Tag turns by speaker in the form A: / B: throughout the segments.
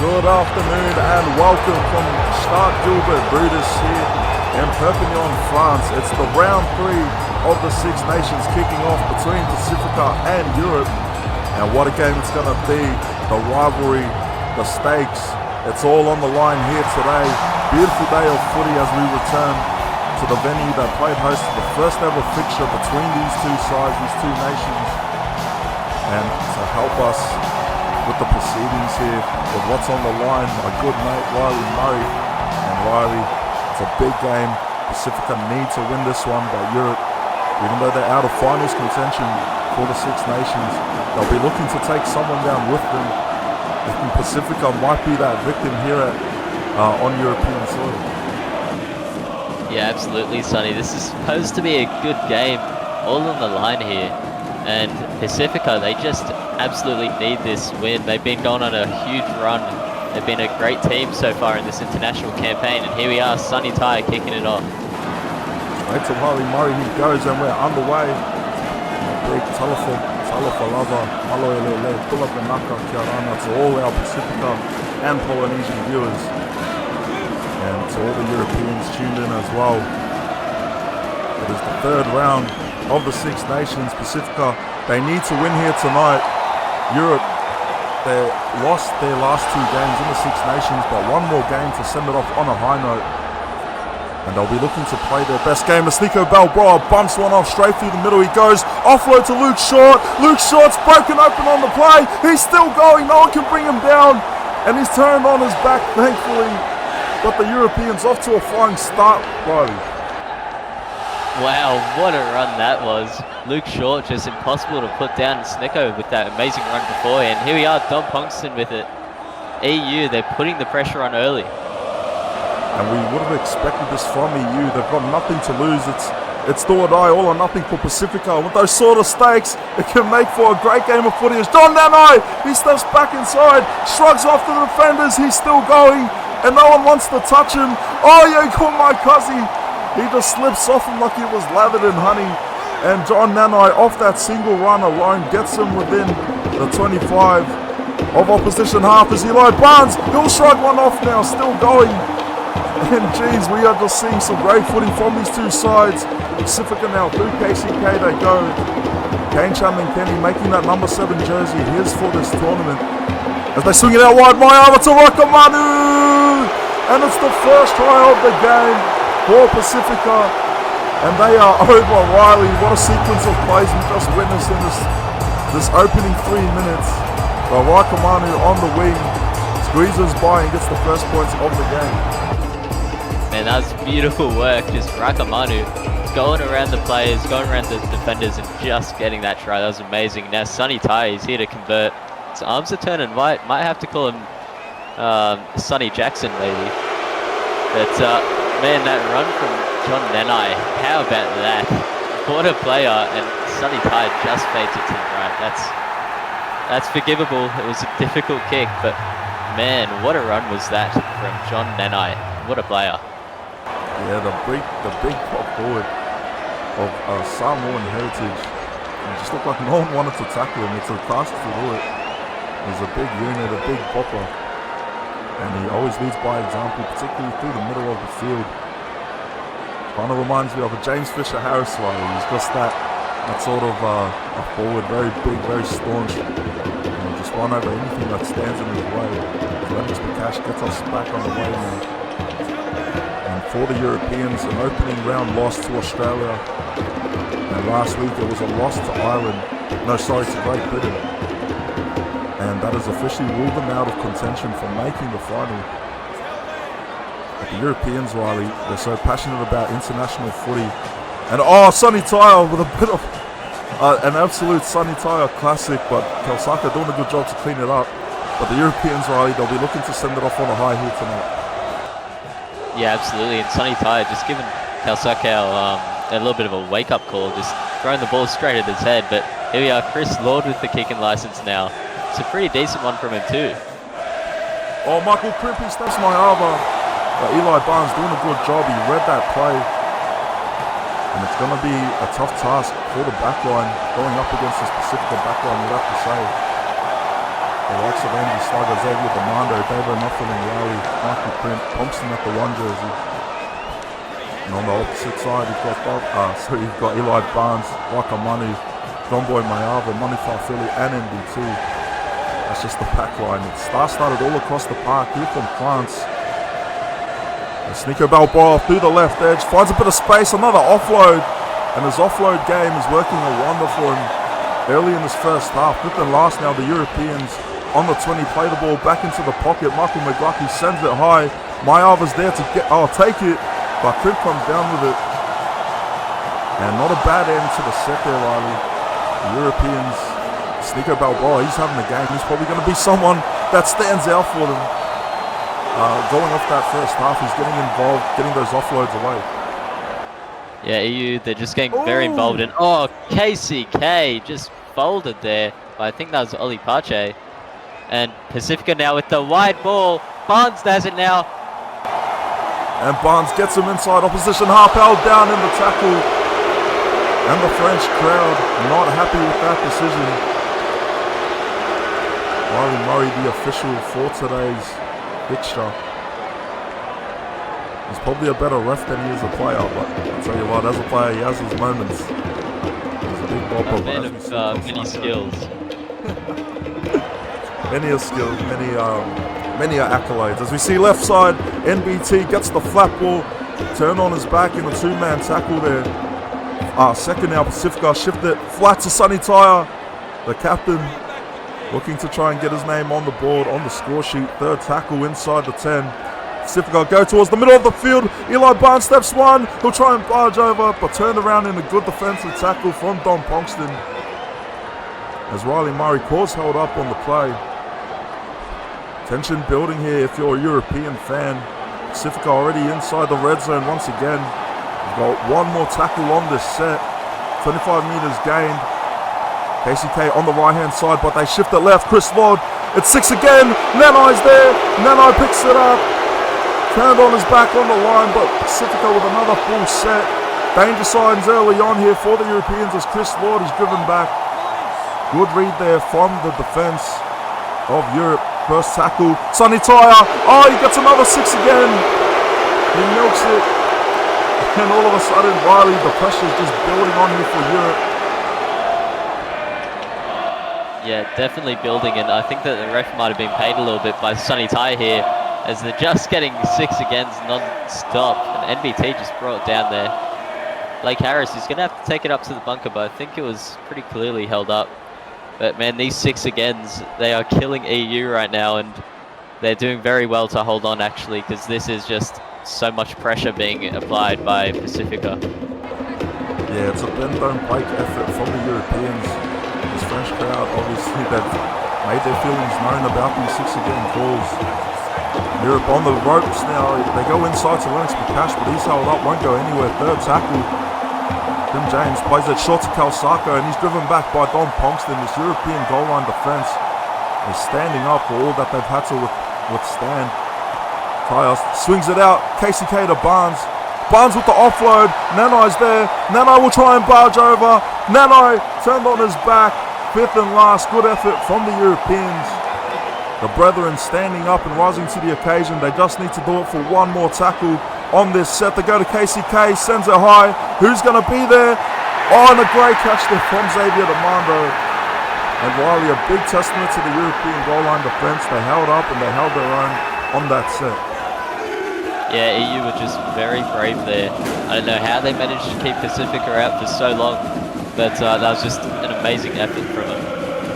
A: Good afternoon and welcome from Stade Gilbert Brutus here in Perpignan, France. It's the round 3 of the Six Nations kicking off between Pasifika and Europe. And what a game it's going to be. The rivalry, the stakes, it's all on the line here today. Beautiful day of footy as we return to the venue that played host to the first ever fixture between these two sides, these two nations. And to help us with the proceedings here, with what's on the line, my good mate Riley Murray. And Riley, it's a big game. Pasifika need to win this one, but Europe, even though they're out of finals contention for the Six Nations, they'll be looking to take someone down with them. I think Pasifika might be that victim here on European soil.
B: Yeah, absolutely, Sonny. This is supposed to be a good game, all on the line here. And Pasifika, they just absolutely need this win. They've been going on a huge run. They've been a great team so far in this international campaign. And here we are, Sonny Tai kicking it off.
A: Straight to Riley Murray, he goes, and we're underway. Big Talofa Lava, Maloelele, pull up the Naka, Kiarana to all our Pasifika and Polynesian viewers. And to all the Europeans tuned in as well. It is the third round of the Six Nations. Pasifika, they need to win here tonight. Europe, they lost their last 2 games in the Six Nations, but one more game to send it off on a high note. And they'll be looking to play their best game. Masliko Balboa bumps one off straight through the middle. He goes offload to Luke Short. Luke Short's broken open on the play. He's still going. No one can bring him down. And he's turned on his back, thankfully. But the Europeans off to a flying start, Riley.
B: Wow, what a run that was. Luke Short just impossible to put down. Snicko with that amazing run before. And here we are, Dom Pongston with it. EU, they're putting the pressure on early.
A: And we would have expected this from EU. They've got nothing to lose. It's do or die, all or nothing for Pasifika. With those sort of stakes, it can make for a great game of footy. As John Nanai, he steps back inside, shrugs off the defenders. He's still going, and no one wants to touch him. Oh, yeah, call my cousin. He just slips off him like he was lathered in honey. And John Nanai, off that single run alone, gets him within the 25 of opposition half as Eli Barnes. He'll shrug one off now, still going. And geez, we are just seeing some great footy from these two sides. Pasifika now through KCK they go. Kane Chapman Kenny making that number 7 jersey his for this tournament. As they swing it out wide, Mayava to Rakamanu! And it's the first try of the game for Pasifika. And they are over. Riley, what a sequence of plays we just witnessed in this opening 3 minutes. But Rakamanu on the wing squeezes by and gets the first points of the game.
B: Man, that was beautiful work. Just Rakamanu going around the players, going around the defenders, and just getting that try. That was amazing. Now Sonny Tai is here to convert. His arms are turning white. Might have to call him Sonny Jackson, maybe. But man, that run from John Nanai, how about that? What a player, and Sonny Tai just fades it to the right. That's forgivable. It was a difficult kick, but man, what a run was that from John Nanai. What a player.
A: Yeah, the big prop forward of Samoan heritage. It just looked like no one wanted to tackle him. It's a task to do it. He's a big unit, a big popper. And he always leads by example, particularly through the middle of the field. Kind of reminds me of a James Fisher Harris Riley. He's just that sort of a forward, very big, very staunch. And just run over anything that stands in his way. Columbus Bakash gets us back on the way now. And for the Europeans, an opening round loss to Australia. And last week it was a loss to Ireland. No, sorry, to Great Britain. And that has officially ruled them out of contention for making the final. But the Europeans, Riley, they're so passionate about international footy. And Sonny Tai with a bit of an absolute Sonny Tai classic, but Kelsaka doing a good job to clean it up. But the Europeans, Riley, they'll be looking to send it off on a high here tonight.
B: Yeah, absolutely. And Sonny Tai just giving Kelsaka a little bit of a wake-up call, just throwing the ball straight at his head. But here we are, Chris Lord with the kicking license now. It's a pretty decent one from him too.
A: Oh, Michael Crimpy steps my armor. Eli Barnes doing a good job. He read that play. And it's going to be a tough task for the backline, going up against this Pasifika backline, you'd have to say. The likes of Andy Slugger, Xavier Demando, David Nuffel and Yowie, Michael Print, Thompson at the 1 jersey. And on the opposite side, you've got Eli Barnes, Waka Manu, John Boy Mayava, Manu Farfili, and NBT. That's just the pack line. It's star-started all across the park here from France. And Sneaker Balboa through the left edge, finds a bit of space, another offload. And his offload game is working a wonder for him early in this first half. Fifth and last now, the Europeans on the 20 play the ball back into the pocket. Michael McGlucky sends it high. Mayava's there to take it, but Crib comes down with it. And not a bad end to the set there, Riley. The Europeans, Sneaker Balboa, he's having a game. He's probably going to be someone that stands out for them. Going off that first half, he's getting involved, getting those offloads away.
B: Yeah, EU, they're just getting very involved in... Oh, KCK just folded there. But I think that was Oli Pache. And Pasifika now with the wide ball. Barnes has it now.
A: And Barnes gets him inside opposition half, held down in the tackle. And the French crowd not happy with that decision. Riley Murray, the official for today's fixture. He's probably a better ref than he is a player, but I'll tell you what, as a player, he has his moments. He's a big bopper.
B: A man of many skills.
A: Many skills, many accolades. As we see left side, NBT gets the flat ball, turn on his back in a two-man tackle there. Second now, Pasifika shift it flat to Sonny Tyre, the captain, looking to try and get his name on the board, on the score sheet. Third tackle inside the 10. Pasifika go towards the middle of the field. Eli Barnes steps one. He'll try and barge over, but turned around in a good defensive tackle from Don Ponkston. As Riley Murray calls held up on the play. Tension building here if you're a European fan. Pasifika already inside the red zone once again. We've got one more tackle on this set. 25 meters gained. KCK on the right hand side, but they shift it left. Chris Lord, it's 6 again. Nanai's there. Nanai picks it up. Turned on his back on the line, but Pasifika with another full set. Danger signs early on here for the Europeans as Chris Lord is driven back. Good read there from the defense of Europe. First tackle, Sonny Tyre. Oh, he gets another 6 again. He milks it. And all of a sudden, Riley, the pressure's just building on here for Europe.
B: Yeah, definitely building, and I think that the ref might have been paid a little bit by Sonny Tyre here, as they're just getting 6 agains non-stop, and NBT just brought it down there. Blake Harris is going to have to take it up to the bunker, but I think it was pretty clearly held up. But man, these 6 agains, they are killing EU right now, and they're doing very well to hold on actually, because this is just so much pressure being applied by Pasifika.
A: Yeah, it's a bend don't break effort from the Europeans. This French crowd, obviously, they've made their feelings known about these 6 again calls. Europe on the ropes now. They go inside to Lennox McCash, but he's held up, won't go anywhere. Third tackle. Tim James plays it short to Kalsako, and he's driven back by Don Ponkston. This European goal line defense is standing up for all that they've had to withstand. Tyre swings it out. KCK to Barnes. Barnes with the offload. Nanai's there. Nanai will try and barge over. Nanai turned on his back. Fifth and last. Good effort from the Europeans. The brethren standing up and rising to the occasion. They just need to do it for one more tackle on this set. They go to KCK, sends it high. Who's going to be there? Oh, and a great catch there from Xavier Demando. And Riley, a big testament to the European goal line defense. They held up and they held their own on that set.
B: Yeah, EU were just very brave there. I don't know how they managed to keep Pasifika out for so long, but that was just an amazing effort from them.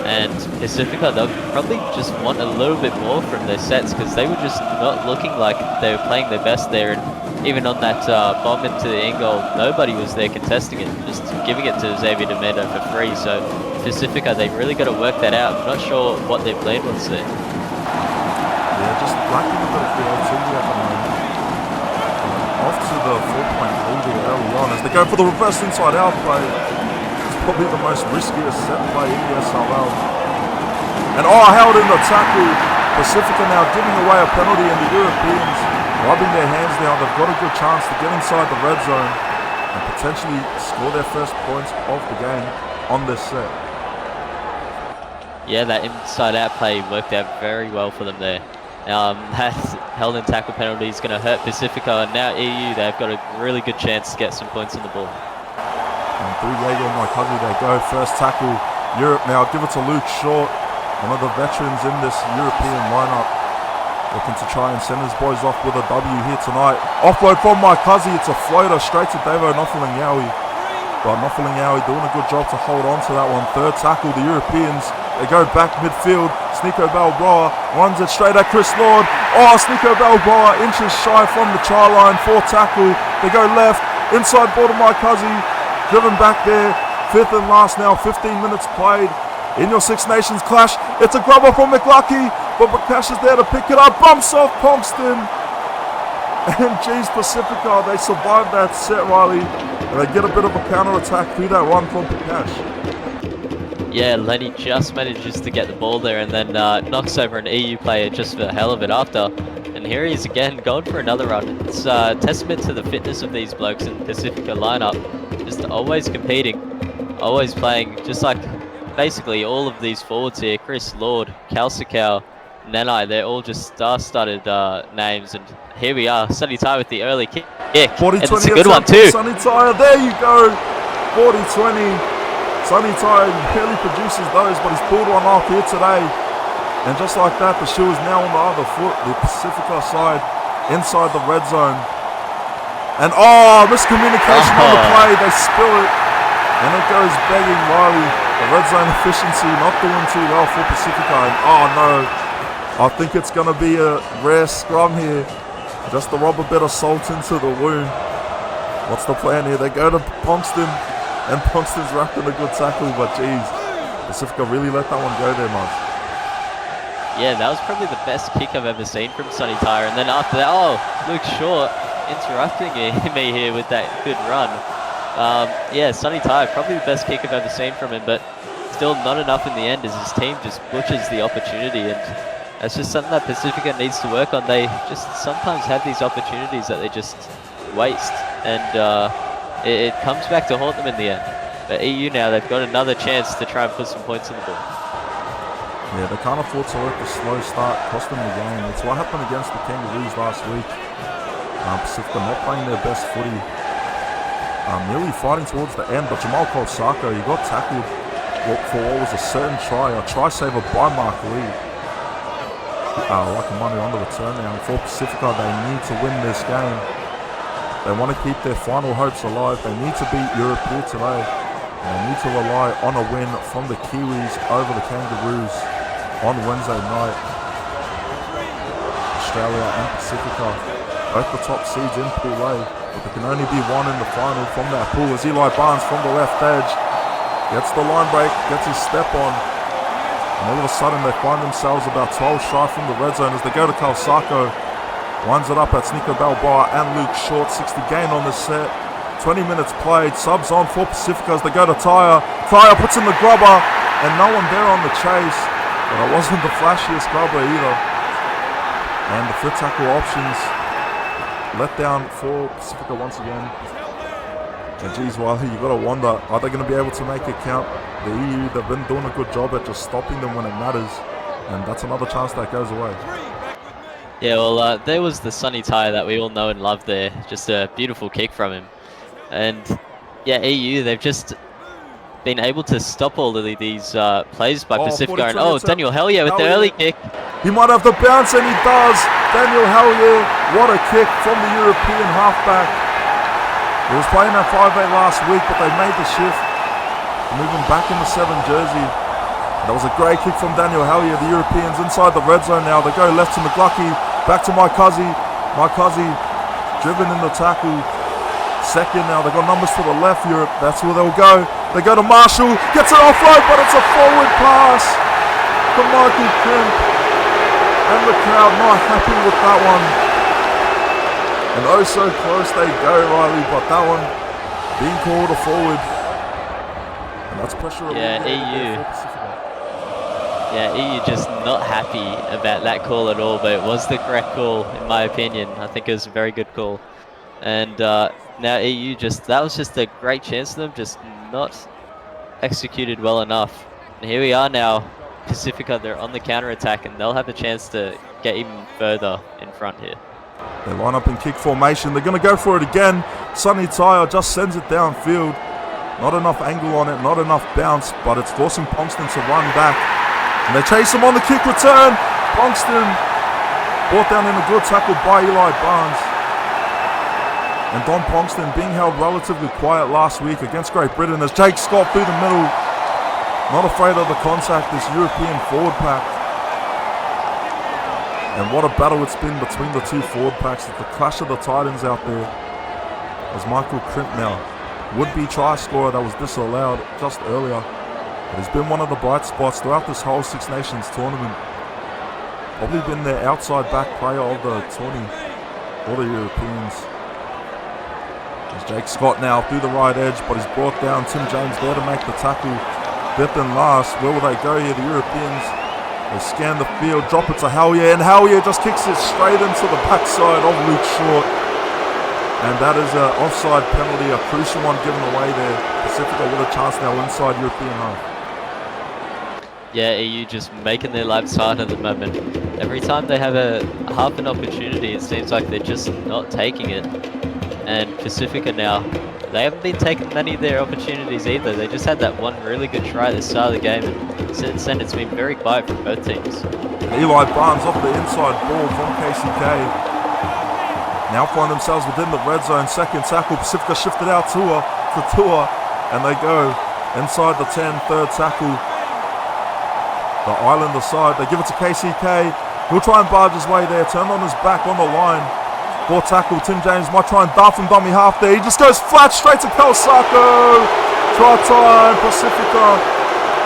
B: And Pasifika, they'll probably just want a little bit more from their sets, because they were just not looking like they were playing their best there. And even on that bomb into the end goal, nobody was there contesting it, just giving it to Xavier Demando for free. So Pasifika, they really got to work that out. I'm not sure what their plan was there.
A: Yeah, just lacking a bit of creativity at the moment. Off to the 4-point lead early on as they go for the reverse inside out play. It's probably the most riskiest set play in the SRL. And held in the tackle. Pasifika now giving away a penalty, and the Europeans rubbing their hands down. They've got a good chance to get inside the red zone and potentially score their first points of the game on this set.
B: Yeah, that inside-out play worked out very well for them there. That held and tackle penalty is going to hurt Pasifika, and now EU, they've got a really good chance to get some points on the ball.
A: And through Jaeger and my cousin, they go. First tackle, Europe now. Give it to Luke Short, one of the veterans in this European lineup. Looking to try and send his boys off with a W here tonight. Offload from my cousin. It's a floater straight to Devo Nofalingawi. But Nofalingawi doing a good job to hold on to that one. Third tackle, the Europeans. They go back midfield. Sneeko Balboa runs it straight at Chris Lord. Oh, Sneeko Balboa inches shy from the try line. Fourth tackle. They go left. Inside ball to my cousin. Driven back there. Fifth and last now. 15 minutes played. In your Six Nations clash. It's a grubber from McLucky. But Bakash is there to pick it up. Bumps off Ponkston. And geez, Pasifika, they survived that set, Riley. And they get a bit of a counter-attack through that run from Bakash.
B: Yeah, Lenny just manages to get the ball there and then knocks over an EU player just for the hell of it after. And here he is again, going for another run. It's a testament to the fitness of these blokes in the Pasifika lineup. Just always competing, always playing, just like basically all of these forwards here. Chris Lord, Kalsikau, Nenai, they're all just star-studded names. And here we are, Sunny Tai with the early kick. And it's a good one too.
A: Sunny Tai, there you go. 40-20. Sunny Tai barely produces those, but he's pulled one off here today. And just like that, the shoe is now on the other foot. The Pasifika side inside the red zone. And miscommunication on the play. They spill it. And it goes begging Riley. The red zone efficiency not doing too well for Pasifika. And oh no, I think it's going to be a rare scrum here. Just to rub a bit of salt into the wound. What's the plan here? They go to Ponkston. And Ponkston's wrapped in a good tackle, but geez, Pasifika really let that one go there, Muzz.
B: Yeah, that was probably the best kick I've ever seen from Sunny Tai. And then after that, Luke Short interrupting me here with that good run. Yeah, Sunny Tai, probably the best kick I've ever seen from him, but still not enough in the end as his team just butchers the opportunity. And that's just something that Pasifika needs to work on. They just sometimes have these opportunities that they just waste. And it comes back to haunt them in the end. But EU now, they've got another chance to try and put some points on the board.
A: Yeah, they can't afford to let the slow start cost them the game. It's what happened against the Kangaroos last week. Pasifika not playing their best footy. Nearly fighting towards the end, but Jamal Kolsako, he got tackled for what was a certain try, a try saver by Mark Lee. Like a money on the return now. And for Pasifika, they need to win this game. They want to keep their final hopes alive. They need to beat Europe here today. And they need to rely on a win from the Kiwis over the Kangaroos on Wednesday night. Australia and Pasifika, both the top seeds in Pool A, but there can only be one in the final from that pool as Eli Barnes from the left edge gets the line break, gets his step on. And all of a sudden they find themselves about 12 shy from the red zone as they go to Kalsako. Winds it up at Sneeko Balboa and Luke Short. 60 gain on the set. 20 minutes played. Subs on for Pasifika as they go to Tyre. Tyre puts in the grubber and no one there on the chase. But it wasn't the flashiest grubber either. And the fifth tackle options let down for Pasifika once again. And geez, Wiley, you got to wonder, are they going to be able to make it count? The EU, they've been doing a good job at just stopping them when it matters. And that's another chance that goes away.
B: Yeah, well, there was the Sunny Tai that we all know and love there. Just a beautiful kick from him. And yeah, EU, they've just been able to stop all of these plays by Pasifika. And Daniel Hellier with the early kick.
A: He might have the bounce, and he does. Daniel Hellier, what a kick from the European halfback. He was playing at 5'8" last week, but they made the shift. Moving back in the 7 jersey. That was a great kick from Daniel Hellier. The Europeans inside the red zone now. They go left to McLucky. Back to Maikazi. Maikazi driven in the tackle. Second now. They got numbers to the left, Europe. That's where they'll go. They go to Marshall. Gets it offload, but it's a forward pass to Michael Kemp. And the crowd not happy with that one. And oh so close they go, Riley. But that one being called a forward. And that's pressure.
B: Yeah, EU. Yeah, EU just not happy about that call at all, but it was the correct call in my opinion. I think it was a very good call. And now EU that was just a great chance for them, just not executed well enough. And here we are now, Pasifika, they're on the counter-attack and they'll have a chance to get even further in front here.
A: They line up in kick formation. They're going to go for it again. Sonny Tyre just sends it downfield. Not enough angle on it, not enough bounce, but it's forcing Ponkston to run back. And they chase him on the kick return. Ponkston brought down in a good tackle by Eli Barnes. And Don Ponkston being held relatively quiet last week against Great Britain as Jake Scott through the middle. Not afraid of the contact, this European forward pack. And what a battle it's been between the two forward packs. It's the clash of the titans out there. As Michael Crimp now, would-be try scorer that was disallowed just earlier. But he's been one of the bright spots throughout this whole Six Nations tournament. Probably been their outside back player of the tourney for the Europeans. There's Jake Scott now through the right edge, but he's brought down. Tim James there to make the tackle. Fifth and last. Where will they go here? The Europeans, they scan the field, drop it to Hallier, and Hallier just kicks it straight into the backside of Luke Short. And that is an offside penalty, a crucial one given away there. Pasifika with a chance now inside European half.
B: Yeah, EU just making their lives hard at the moment. Every time they have a half an opportunity, it seems like they're just not taking it. And Pasifika now, they haven't been taking many of their opportunities either. They just had that one really good try at the start of the game, and since then it's been very quiet from both teams.
A: Eli Barnes off the inside ball from KCK. Now find themselves within the red zone. Second tackle, Pasifika shifted out to Tua, and they go inside the 10, third tackle. The Islander side, they give it to KCK. He'll try and barge his way there, turn on his back on the line. Fourth tackle, Tim James might try and dart from dummy half there. He just goes flat straight to Kalsako. Try time, Pasifika.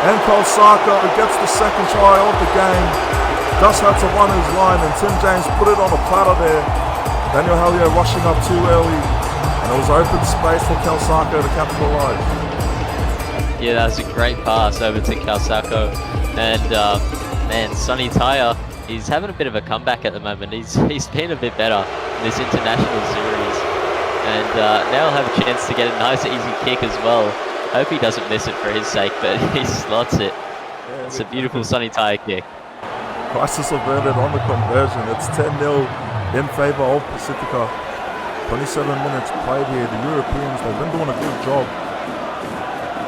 A: And Kalsako gets the second try of the game. Just had to run his line, and Tim James put it on a platter there. Daniel Hallier rushing up too early, and it was open space for Kalsako to capitalise.
B: Yeah, that was a great pass over to Kalsako. And man, Sonny Tyre, he's having a bit of a comeback at the moment. He's been a bit better in this international series. And now he'll have a chance to get a nice easy kick as well. Hope he doesn't miss it for his sake, but he slots it. It's a beautiful Sonny Tyre kick.
A: Crisis averted on the conversion. It's 10-0 in favour of Pasifika. 27 minutes played here. The Europeans, they've been doing a good job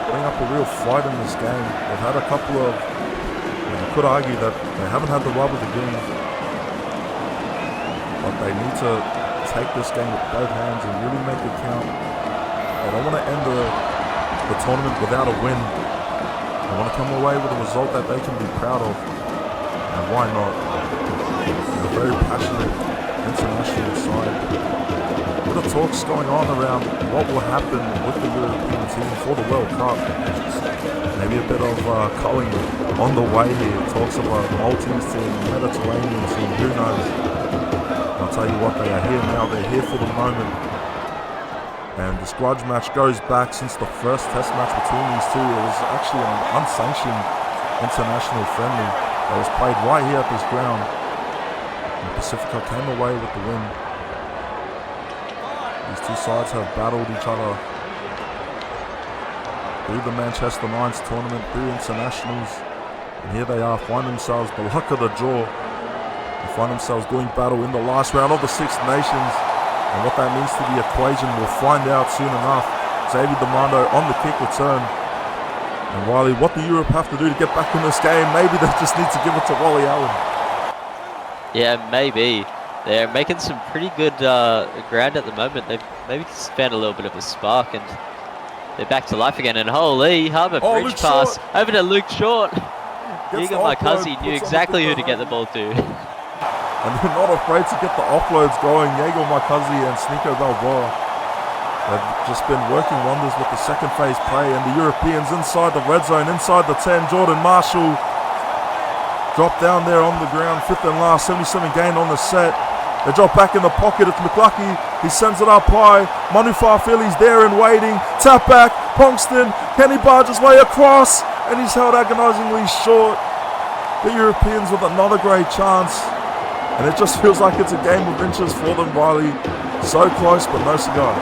A: putting up a real fight in this game. They've had a couple of, you could argue that they haven't had the rub of the game, but they need to take this game with both hands and really make it count. They don't want to end the tournament without a win. They want to come away with a result that they can be proud of. And why not? They're a very passionate international side. With the talks going on around what will happen with the European team for the World Cup. Maybe a bit of culling on the way here. Talks of a Maltese team, Mediterranean team, who knows? I'll tell you what, they are here now. They're here for the moment. And this grudge match goes back since the first test match between these two. It was actually an unsanctioned international friendly that was played right here at this ground. And Pasifika came away with the win. These two sides have battled each other through the Manchester Nines tournament, through internationals. And here they are, find themselves the luck of the draw. They find themselves doing battle in the last round of the Six Nations. And what that means to the equation, we'll find out soon enough. Xavier Demando on the kick return. And Riley, what do Europe have to do to get back in this game? Maybe they just need to give it to Wally Allen.
B: Yeah, maybe. They're making some pretty good ground at the moment. They've maybe just found a little bit of a spark, and they're back to life again. And holy, Harbour bridge
A: Luke
B: pass
A: Short.
B: over to Luke Short.
A: Gets
B: Eagle
A: the
B: Marcuzzi
A: offload,
B: knew
A: puts on
B: exactly
A: the
B: who to get the ball to.
A: And they're not afraid to get the offloads going. Diego Marcuzzi and Sneeko Balboa. They've just been working wonders with the second phase play, and the Europeans inside the red zone, inside the 10. Jordan Marshall dropped down there on the ground, fifth and last, 77 gain on the set. They drop back in the pocket. It's McLucky. He sends it up high. Manu Farfili's there and waiting. Tap back. Ponkston. Kenny barges way across, and he's held agonizingly short. The Europeans with another great chance, and it just feels like it's a game of inches for them, Riley. So close, but no cigar.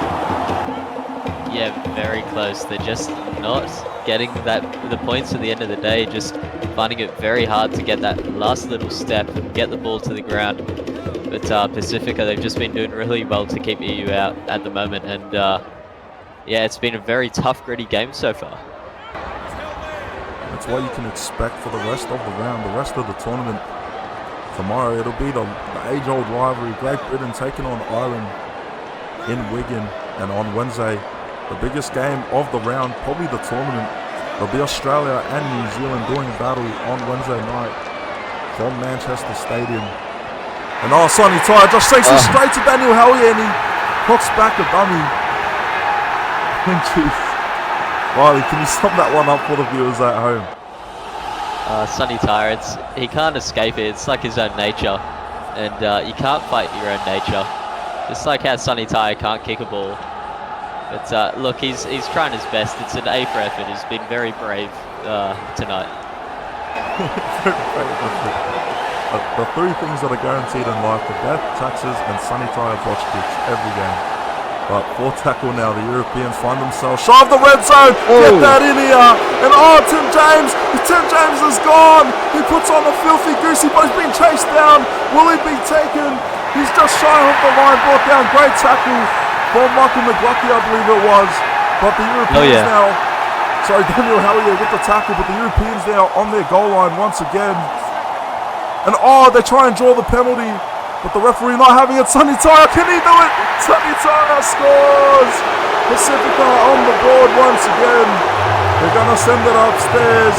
B: Yeah, very close. They're just not getting the points at the end of the day, just finding it very hard to get that last little step and get the ball to the ground. But Pasifika, they've just been doing really well to keep EU out at the moment, and yeah, it's been a very tough, gritty game so far.
A: That's what you can expect for the rest of the round, the rest of the tournament. Tomorrow it'll be the age-old rivalry, Great Britain taking on Ireland in Wigan, and on Wednesday, the biggest game of the round, probably the tournament. It'll be Australia and New Zealand doing battle on Wednesday night from Manchester Stadium. And Sonny Ty just takes it straight to Daniel Hellier, and he puts back a dummy. Jeez. Riley, can you sum that one up for the viewers at home?
B: Sonny Ty, he can't escape it. It's like his own nature, and you can't fight your own nature. Just like how Sonny Ty can't kick a ball. But look, he's trying his best. It's an A for effort. He's been very brave tonight.
A: The three things that are guaranteed in life: the death, taxes, and Sonny Ty watch kicks every game. But for tackle now, the Europeans find themselves shy of the red zone. Get that in here. And Tim James is gone. He puts on the filthy goosey, but he's been chased down. Will he be taken? He's just shy of the line, brought down. Great tackle from Michael McLucky, I believe it was. But the Europeans now, sorry, Daniel Hellier with the tackle, but the Europeans now on their goal line once again. And they try and draw the penalty. But the referee not having it. Sonny Ty, can he do it? Sonny Ty scores! Pasifika on the board once again. They're going to send it upstairs.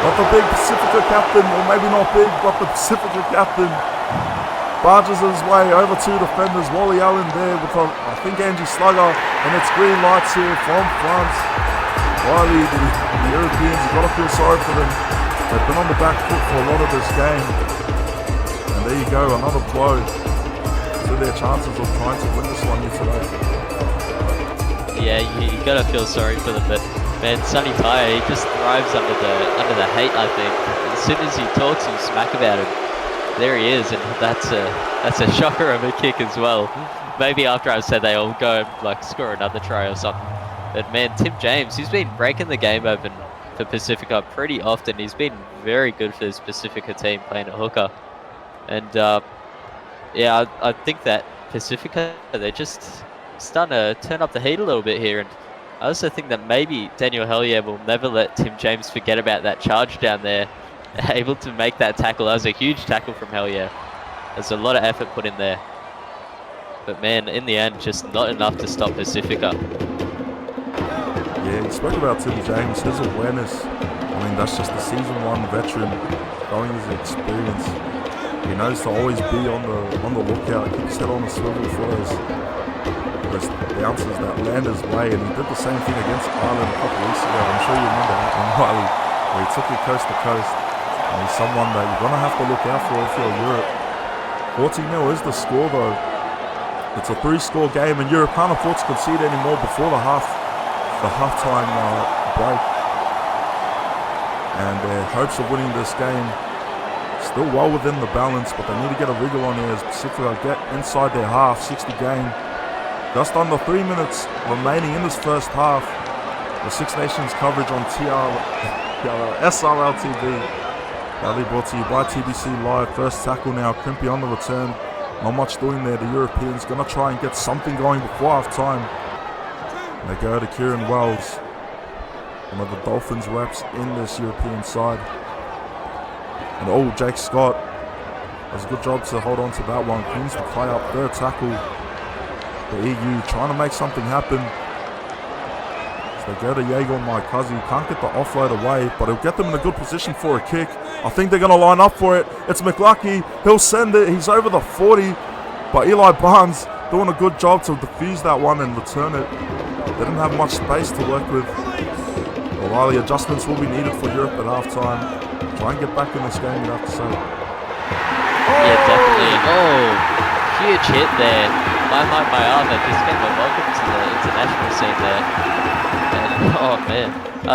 A: But the big Pasifika captain, or maybe not big, but the Pasifika captain barges his way over two defenders. Wally Allen there with, I think, Angie Slugger. And it's green lights here from France. Riley, the Europeans, you've got to feel sorry for them. They've been on the back foot for a lot of this game. And there you go, another blow to their chances of trying to win this one here today.
B: Yeah, you gotta feel sorry for them, but man, Sonny Ty, he just thrives under the hate. I think as soon as he talks some smack about him, there he is, and that's a shocker of a kick as well. Maybe after I've said they all go and like score another try or something. But man, Tim James, he's been breaking the game open for Pasifika pretty often. He's been very good for this Pasifika team playing at hooker. And yeah, I think that Pasifika, they're just starting to turn up the heat a little bit here. And I also think that maybe Daniel Hellier will never let Tim James forget about that charge down there. Able to make that tackle. That was a huge tackle from Hellier. There's a lot of effort put in there. But man, in the end, just not enough to stop Pasifika.
A: Yeah, you spoke about Tim James, his awareness. I mean, that's just a season one veteran showing his experience. He knows to always be on the lookout, keep his head on the swivel for those bounces that land his way, and he did the same thing against Ireland a couple of weeks ago. I'm sure you remember that one, Riley, where he took it coast to coast. And he's someone that you're going to have to look out for if you're Europe. 40-0 is the score though. It's a 3-score game, and Europe can't afford to concede anymore before the halftime break. And their hopes of winning this game still well within the balance, but they need to get a wriggle on here as Pasifika get inside their half, 60 game. Just under 3 minutes remaining in this first half. The Six Nations coverage on SRL TV. Proudly brought to you by TBC Live. First tackle now, Crimpy on the return. Not much doing there. The Europeans going to try and get something going before half time. They go to Kieran Wells, one of the Dolphins reps in this European side. And Jake Scott does a good job to hold on to that one. Cleans the play up, third tackle. The EU trying to make something happen. So they go to Jaeger Maikazi. Can't get the offload away, but he'll get them in a good position for a kick. I think they're going to line up for it. It's McLucky. He'll send it. He's over the 40. But Eli Barnes doing a good job to defuse that one and return it. They didn't have much space to work with. O'Reilly, adjustments will be needed for Europe at halftime. Try and get back in this game, you'd have to say.
B: Yeah, definitely. Huge hit there. My arm that just gave a welcome to the international scene there. And, oh man.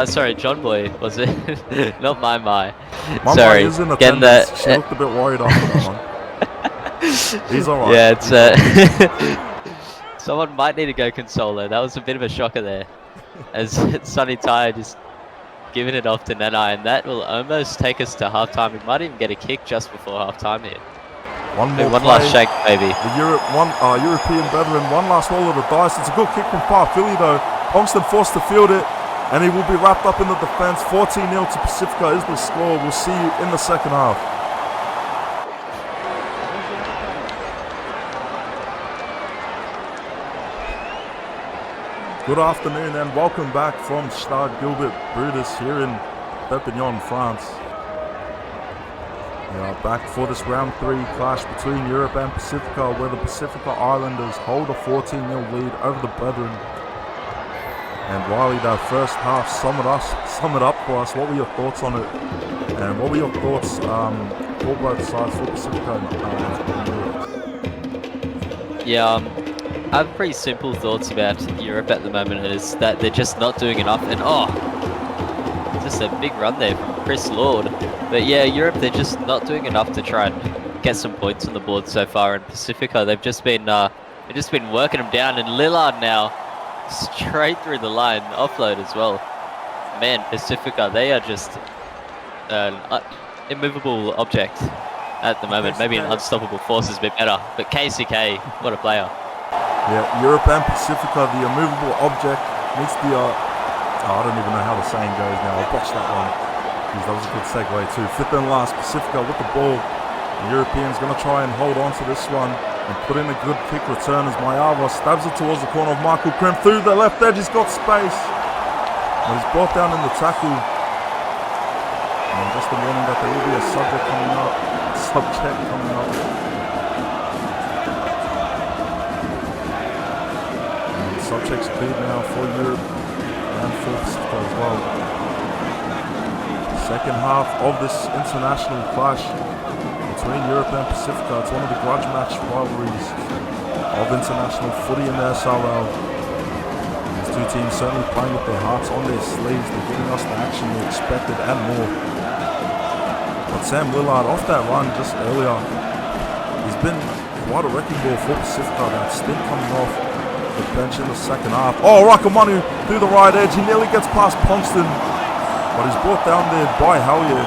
B: Sorry, John Boy, was it? Not my. Sorry.
A: Is in attendance. She looked a bit worried after that one. He's alright.
B: Yeah, it's Someone might need to go consoler. That was a bit of a shocker there. As Sunny Tai just giving it off to Nanai, and that will almost take us to halftime. We might even get a kick just before halftime here.
A: One more
B: One
A: play.
B: last shake, maybe.
A: The European veteran, one last roll of the dice. It's a good kick from Pasifika though. Pongston forced to field it, and he will be wrapped up in the defence. 14-0 to Pasifika is the score. We'll see you in the second half. Good afternoon and welcome back from Stade Gilbert Brutus here in Perpignan, France. We are back for this round 3 clash between Europe and Pasifika, where the Pasifika Islanders hold a 14-0 lead over the Brethren. And Riley, that first half, sum it up for us. What were your thoughts on it? And what were your thoughts for both sides, for Pasifika and Europe?
B: Yeah, I have pretty simple thoughts about Europe at the moment, is that they're just not doing enough. And just a big run there from Chris Lord. But yeah, Europe, they're just not doing enough to try and get some points on the board so far. In Pasifika, they've just been working them down. And Lillard now straight through the line, offload as well. Man, Pasifika, they are just an immovable object at the moment. Maybe an unstoppable force is a bit better. But KCK, what a player.
A: Yeah, Europe and Pasifika, the immovable object meets the, I don't even know how the saying goes now. I'll botch that one. That was a good segue too. Fifth and last, Pasifika with the ball. The Europeans going to try and hold on to this one and put in a good kick return as Mayava stabs it towards the corner of Michael Krim through the left edge. He's got space. And he's brought down in the tackle. And just a warning that there will be a subject coming up. Subjects cleared now for Europe and for Pasifika as well. Second half of this international clash between Europe and Pasifika. It's one of the grudge match rivalries of international footy in the SRL. These two teams certainly playing with their hearts on their sleeves. They're giving us the action we expected and more. But Sam Lillard off that run just earlier, he's been quite a wrecking ball for Pasifika. That stint coming off the bench in the second half. Oh, Rakamanu through the right edge. He nearly gets past Pongston, but he's brought down there by Hallier.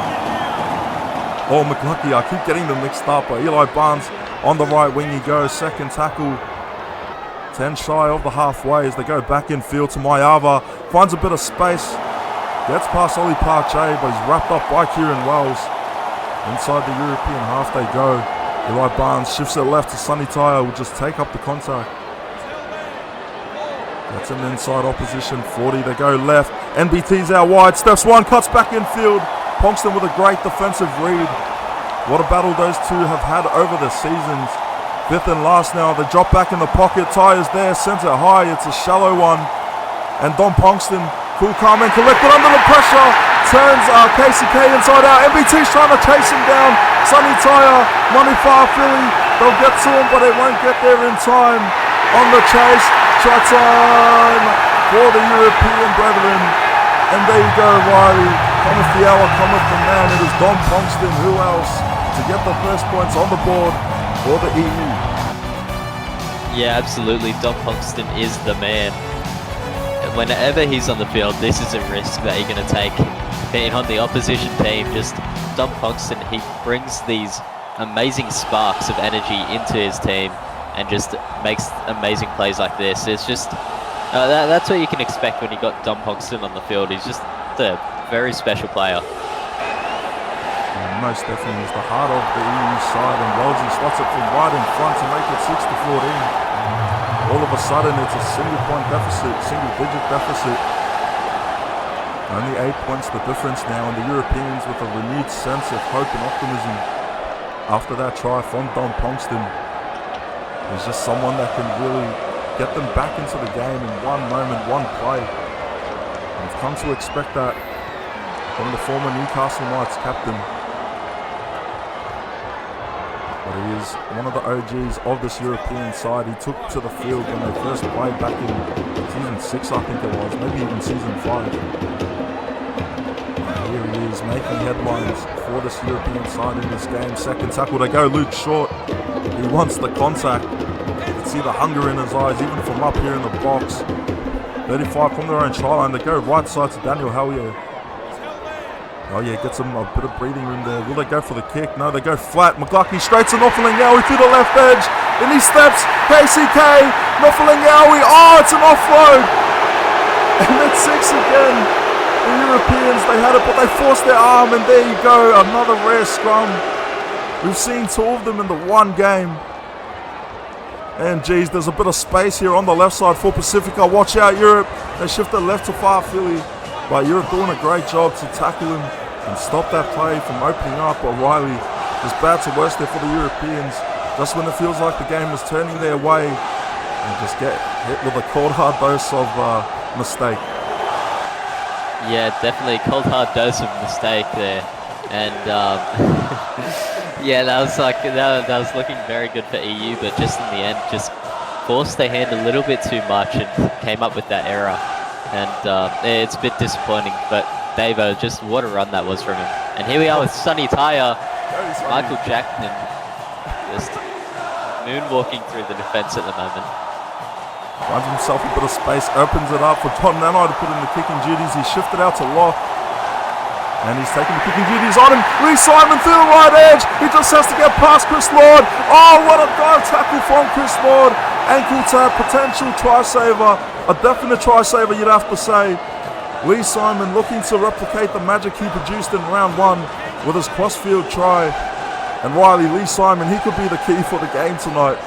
A: Oh, McLucky, I keep getting them mixed up. Eli Barnes on the right wing he goes. Second tackle. 10 shy of the halfway as they go back in field to Mayava. Finds a bit of space. Gets past Ollie Parche, but he's wrapped up by Kieran Wells. Inside the European half they go. Eli Barnes shifts it left to Sunny Tyre, will just take up the contact. That's an inside opposition 40. They go left. NBT's out wide. Steps one, cuts back in field. Pongston with a great defensive read. What a battle those two have had over the seasons. Fifth and last now. They drop back in the pocket. Tyre's there. Sends it high. It's a shallow one. And Don Pongston, cool, calm and collected under the pressure. Turns KCK inside out. NBT's trying to chase him down. Sunny Tyre, Money Far Philly. They'll get to him, but they won't get there in time. On the chase. Try time for the European brethren. And there you go, Riley. Cometh the hour, cometh the man. It is Don Pongston. Who else to get the first points on the board for the EU?
B: Yeah, absolutely. Don Pongston is the man. Whenever he's on the field, this is a risk that you're going to take. Being on the opposition team, just Don Pongston, he brings these amazing sparks of energy into his team and just makes amazing plays like this. It's just, that's what you can expect when you got Don Pongston on the field. He's just a very special player.
A: And most definitely is the heart of the EU side, and Wellesley slots it from right in front to make it 6-14. All of a sudden it's a single-digit deficit. Only 8 points the difference now, and the Europeans with a renewed sense of hope and optimism after that try from Don Pongston. He's just someone that can really get them back into the game in one moment, one play. And we've come to expect that from the former Newcastle Knights captain. But he is one of the OGs of this European side. He took to the field when they first played back in season 6, I think it was, maybe even season 5. Here he is making headlines for this European side in this game. Second tackle, they go Luke Short. He wants the contact. It's see the hunger in his eyes, even from up here in the box. 35 from their own try line. They go right side to Daniel Hellier. Hellier gets him a bit of breathing room there. Will they go for the kick? No, they go flat. McLucky straight to Nofalingawi to the left edge. In he steps. KCK. Nofalingawi. Oh, it's an offload. And it's 6 again. The Europeans, they had it, but they forced their arm, and there you go. Another rare scrum. We've seen 2 of them in the one game. And geez, there's a bit of space here on the left side for Pasifika. Watch out, Europe. They shifted left to far Philly. But Europe doing a great job to tackle him and stop that play from opening up. O'Reilly, just bad to worse there for the Europeans. Just when it feels like the game is turning their way, and just get hit with a cold hard dose of mistake.
B: Yeah, definitely cold hard dose of mistake there. And yeah, that was like that was looking very good for EU, but just in the end, just forced their hand a little bit too much and came up with that error. And it's a bit disappointing, but Davo, just what a run that was from him. And here we are with Sonny Tyre, Michael Jackson, just moonwalking through the defence at the moment.
A: Finds himself a bit of space, opens it up for John Nanai to put in the kicking duties. He shifted out to lock. And he's taking the kicking duties on him. Lee Simon through the right edge. He just has to get past Chris Lord. Oh, what a dive tackle from Chris Lord. Ankle tap, potential try saver. A definite try saver, you'd have to say. Lee Simon looking to replicate the magic he produced in round 1 with his crossfield try. And Riley, Lee Simon, he could be the key for the game tonight.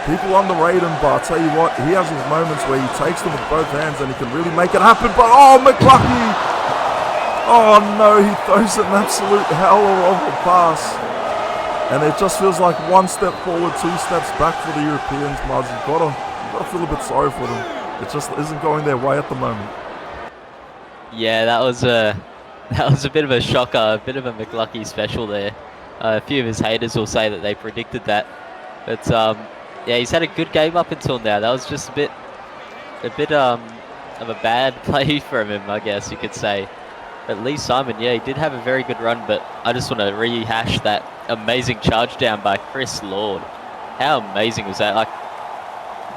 A: People underrate him, but I'll tell you what, he has his moments where he takes them with both hands and he can really make it happen. But oh, McLucky! Oh no, he throws an absolute howler of a pass. And it just feels like 1 step forward, 2 steps back for the Europeans, Mars. You've got to feel a bit sorry for them. It just isn't going their way at the moment.
B: Yeah, that was a bit of a shocker, a bit of a McLucky special there. A few of his haters will say that they predicted that. But yeah, he's had a good game up until now. That was just a bit of a bad play from him, I guess you could say. But Lee Simon, yeah, he did have a very good run, but I just want to rehash that amazing charge down by Chris Lord. How amazing was that? Like,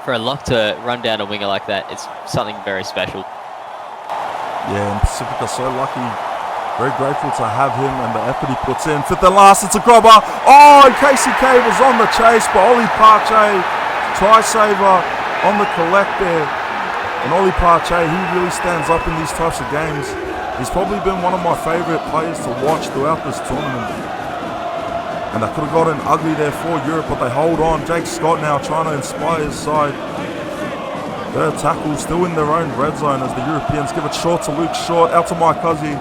B: for a lock to run down a winger like that, it's something very special.
A: Yeah, and Pacifica so lucky. Very grateful to have him and the effort he puts in. Fifth and last, it's a grubber. Oh, and KCK was on the chase, but Oli Parche, try saver on the collect there. And Oli Parche, he really stands up in these types of games. He's probably been one of my favourite players to watch throughout this tournament. And that could have gotten ugly there for Europe, but they hold on. Jake Scott now trying to inspire his side. Their tackle still in their own red zone as the Europeans give it short to Luke Short, out to Mike Cuzzy.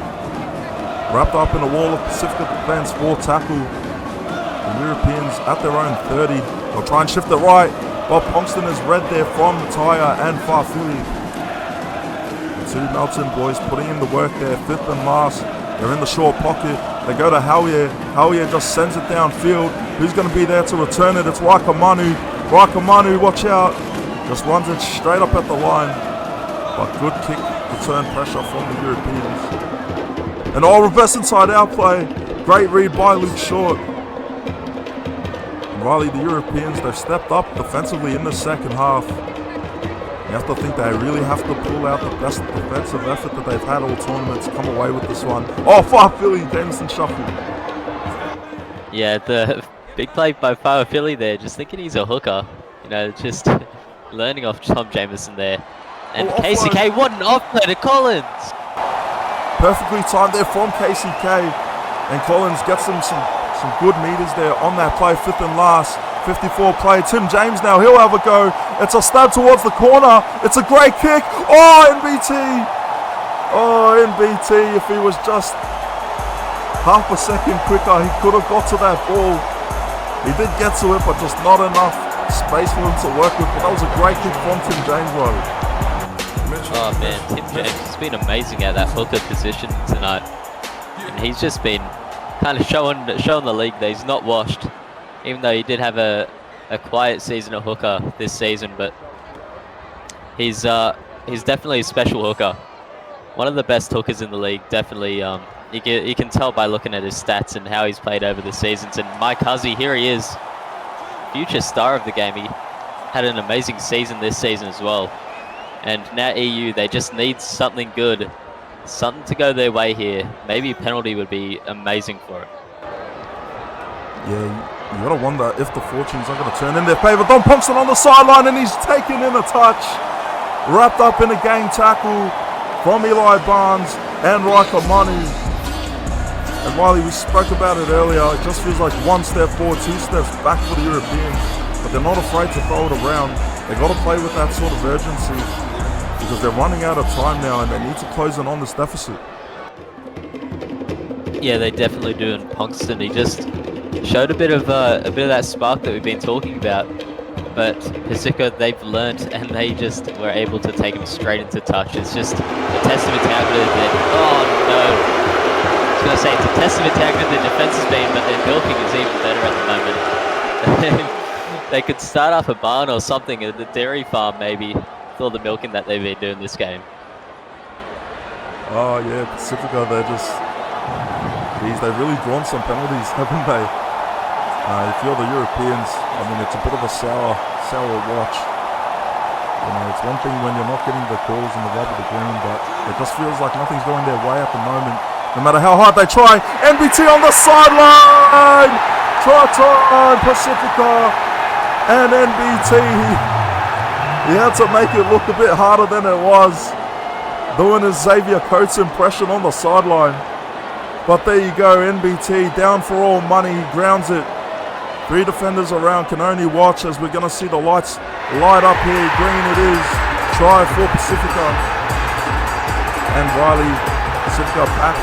A: Wrapped up in a wall of Pacifica defence for tackle. The Europeans at their own 30. They'll try and shift it right. Bob Pongston is red there from Tyre and Farfuli. The 2 Melton boys putting in the work there. Fifth and last. They're in the short pocket. They go to Hellier. Hellier just sends it downfield. Who's going to be there to return it? It's Raikamanu. Raikamanu, watch out. Just runs it straight up at the line. But good kick return pressure from the Europeans. And all reverse inside out play. Great read by Luke Short. And Riley, the Europeans, they've stepped up defensively in the second half. You have to think they really have to pull out the best defensive effort that they've had all tournaments to come away with this one. Oh, far Philly, Jameson shuffle.
B: Yeah, the big play by Fire Philly there, just thinking he's a hooker. You know, just learning off Tom Jameson there. And KCK, what an offload to Collins!
A: Perfectly timed there from KCK. And Collins gets him some good meters there on that play, fifth and last. 54 play. Tim James now, he'll have a go. It's a stab towards the corner. It's a great kick. Oh, NBT. Oh, NBT. If he was just half a second quicker, he could have got to that ball. He did get to it, but just not enough space for him to work with. But that was a great kick from Tim James, Riley.
B: Oh man, Tim James has been amazing at that hooker position tonight. And he's just been kind of showing the league that he's not washed. Even though he did have a quiet season at hooker this season, but he's definitely a special hooker. One of the best hookers in the league, definitely. You can tell by looking at his stats and how he's played over the seasons. And Mike Huzzy, here he is, future star of the game. had an amazing season this season as well. And now EU, they just need something good, something to go their way here. Maybe a penalty would be amazing for it.
A: Yeah, you gotta wonder if the fortunes are gonna turn in their favour. Don Ponson on the sideline, and he's taken in a touch. Wrapped up in a gang tackle from Eli Barnes and Rakamanu. And Wiley, we spoke about it earlier, it just feels like one step forward, two steps back for the Europeans. But they're not afraid to throw it around. They've got to play with that sort of urgency because they're running out of time now and they need to close in on this deficit.
B: Yeah, they definitely do. And Ponkston, he just showed a bit of that spark that we've been talking about. But Pasifika, they've learnt and they just were able to take him straight into touch. It's just a testament to how good that. Oh no! I was going to say it's a testament to how good their defense has been, but their milking is even better at the moment. They could start up a barn or something at the dairy farm maybe with all the milking that they've been doing this game.
A: Oh yeah, Pasifika, they've really drawn some penalties, haven't they? If you're the Europeans, I mean, it's a bit of a sour watch. You know, it's one thing when you're not getting the calls and the rub of the green, but it just feels like nothing's going their way at the moment. No matter how hard they try, NBT on the sideline! Try time, Pasifika, and NBT. He had to make it look a bit harder than it was, doing his Xavier Coates impression on the sideline. But there you go, NBT down for all money, he grounds it. 3 defenders around can only watch as we're going to see the lights light up here. Green it is. Try for Pasifika. And Riley, Pasifika back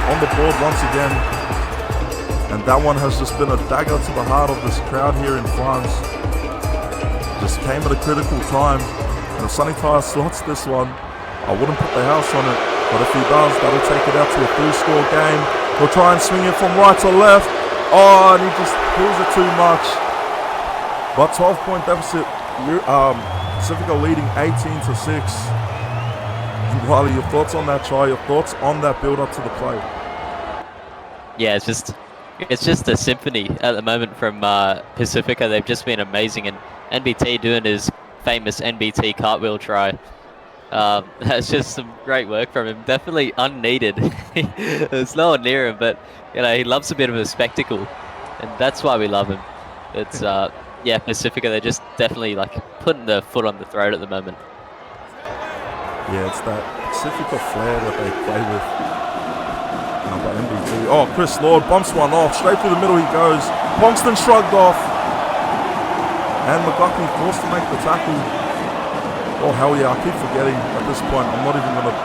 A: on the board once again. And that one has just been a dagger to the heart of this crowd here in France. Just came at a critical time. And if Sonny Tyre slots this one, I wouldn't put the house on it. But if he does, that'll take it out to a 3-score game. He'll try and swing it from right to left. Oh, and he just pulls it too much. But 12-point deficit, Pasifika leading 18-6. And Wiley, your thoughts on that try, your thoughts on that build-up to the play?
B: Yeah, it's just a symphony at the moment from Pasifika. They've just been amazing, and NBT doing his famous NBT cartwheel try. That's just some great work from him. Definitely unneeded. There's no one near him, but you know, he loves a bit of a spectacle, and that's why we love him. It's yeah, Pasifika, they're just definitely like putting their foot on the throat at the moment.
A: Yeah, it's that Pasifika flair that they play with. By NBT. Oh, Chris Lord bumps one off. Straight through the middle he goes. Ponkston shrugged off. And McGuckley forced to make the tackle. Oh, hell yeah, I keep forgetting at this point. I'm not even going to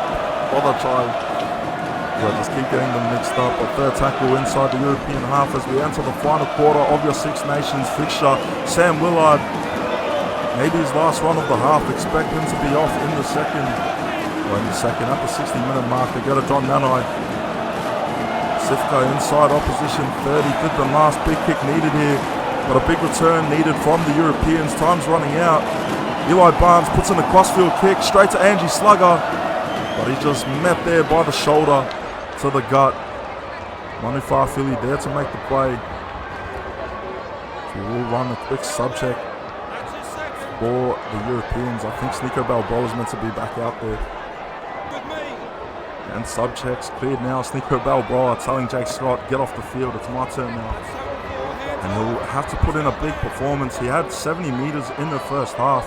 A: bother trying. I just keep getting them mixed up. A third tackle inside the European half as we enter the final quarter of your Six Nations fixture. Sam Willard, maybe his last run of the half. Expect him to be off in the second. Well, in the second, at the 60-minute mark, they go to John Nanai. Pasifika inside opposition 30, fifth and last. Big kick needed here, but a big return needed from the Europeans. Time's running out. Eli Barnes puts in a crossfield kick straight to Angie Slugger, but he's just met there by the shoulder to the gut. Manu Farfili there to make the play. So we'll run a quick sub check for the Europeans. I think Sneeko Balboa is meant to be back out there. And sub checks cleared now. Sneeko Balboa telling Jake Scott, get off the field, it's my turn now. And he'll have to put in a big performance. He had 70 meters in the first half